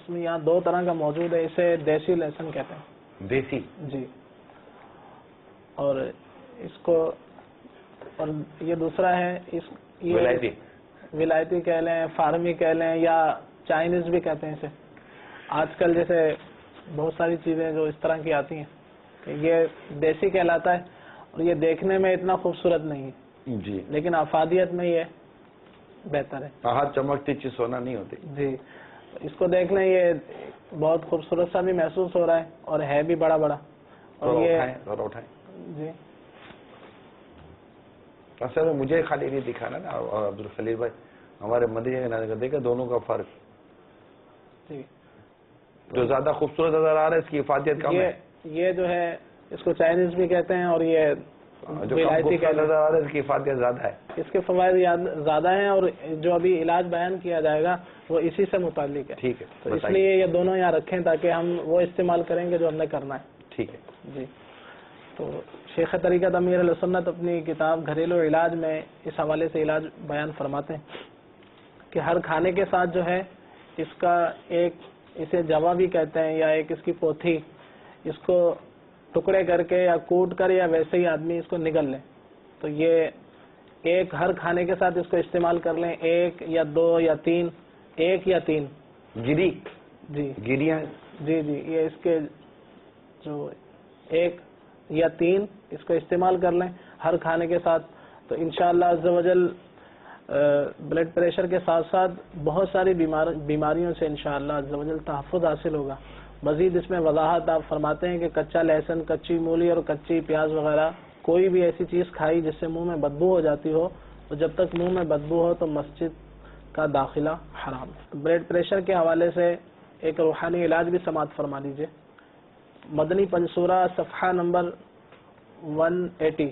اس میں یہاں 2 طرح کا موجود ہے. اسے دیسی لہسن کہتے ہیں. دیسی جی. اور اس کو اور یہ دوسرا ہے ولایتی ولایتی کہہ لیں, فارمی کہہ لیں, یا چائنیز بھی کہتے ہیں اسے. آج کل جیسے بہت ساری چیزیں جو اس طرح کی آتی ہیں کہ یہ دیسی کہلاتا ہے, اور یہ دیکھنے میں اتنا خوبصورت نہیں ہے جی, لیکن افادیت میں یہ بہتر ہے. ہاتھ چمکتی چیز سونا نہیں ہوتی. جی. اس کو دیکھ لیں, یہ بہت خوبصورت سا بھی محسوس ہو رہا ہے اور ہے بھی بڑا بڑا. اور یہ اٹھائیں. جی. اصل مجھے خالی نہیں دکھانا نا, اور عبدالخلیل بھائی ہمارے مدنی کے نظر دیکھا دونوں کا فرق. جی. جو زیادہ خوبصورت نظر آ رہا ہے اس کی افادیت کم ہے. یہ جو ہے اس کو چائنیز بھی کہتے ہیں, اور یہ جو کم خوبصورت نظر آ رہا ہے اس کی افادیت زیادہ ہے. اس کے فوائد زیادہ ہیں, اور جو ابھی علاج بیان کیا جائے گا وہ اسی سے متعلق ہے. ٹھیک ہے, تو اس لیے یہ دونوں یہاں رکھیں تاکہ ہم وہ استعمال کریں گے جو ہم نے کرنا ہے. ٹھیک ہے جی. تو شیخ طریقت امیر اہل سنت اپنی کتاب گھریلو علاج میں اس حوالے سے علاج بیان فرماتے ہیں کہ ہر کھانے کے ساتھ جو ہے اس کا اسے جوا بھی کہتے ہیں, یا ایک اس کی پوتھی, اس کو ٹکڑے کر کے یا کوٹ کر یا ویسے ہی آدمی اس کو نگل لے. تو یہ ہر کھانے کے ساتھ اس کو استعمال کر لیں, 1 یا 2 یا 3, 1 یا 3 گری. جی گریاں. جی. یہ اس کے جو 1 یا 3 اس کو استعمال کر لیں ہر کھانے کے ساتھ, تو انشاءاللہ عز و جل بلڈ پریشر کے ساتھ ساتھ بہت ساری بیماریوں سے انشاءاللہ عز و جل تحفظ حاصل ہوگا. مزید اس میں وضاحت آپ فرماتے ہیں کہ کچا لہسن, کچی مولی اور کچی پیاز وغیرہ کوئی بھی ایسی چیز کھائی جس سے منہ میں بدبو ہو جاتی ہو, تو جب تک منہ میں بدبو ہو تو مسجد کا داخلہ حرام ہے. بلڈ پریشر کے حوالے سے ایک روحانی علاج بھی سماعت فرما لیجئے. مدنی پنصورہ صفحہ نمبر 180,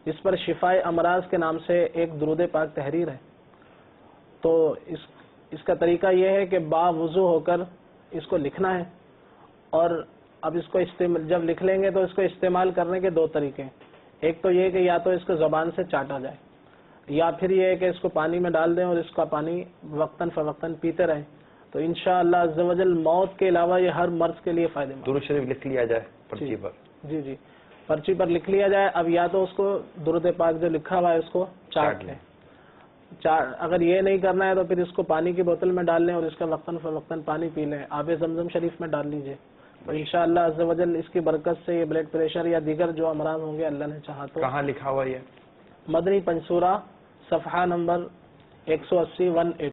اس پر شفائے امراض کے نام سے ایک درود پاک تحریر ہے. تو اس کا طریقہ یہ ہے کہ باوضو ہو کر اس کو لکھنا ہے, اور اب اس کو جب لکھ لیں گے تو اس کو استعمال کرنے کے 2 طریقے ہیں. ایک تو یہ کہ یا تو اس کو زبان سے چاٹا جائے, یا پھر یہ ہے کہ اس کو پانی میں ڈال دیں اور اس کا پانی وقتاً فوقتاً پیتے رہیں. تو انشاءاللہ عز و جل موت کے علاوہ یہ ہر مرض کے لیے فائدہ مند. درود شریف لکھ لیا جائے پرچی پر. جی, پرچی پر لکھ لیا جائے. اب یا تو اس کو درود پاک جو لکھا ہوا ہے اس کو چاٹ لیں. اگر یہ نہیں کرنا ہے تو پھر اس کو پانی کی بوتل میں ڈال لیں اور اس کا وقتاً فوقتاً پانی پی لیں. آب زمزم شریف میں ڈال لیجئے. تو انشاءاللہ عز و جل اس کی برکت سے یہ بلڈ پریشر یا دیگر جو امراض ہوں گے اللہ نے چاہا تو. کہاں لکھا ہوا یہ؟ مدنی پنصورہ صفحہ نمبر 180 180.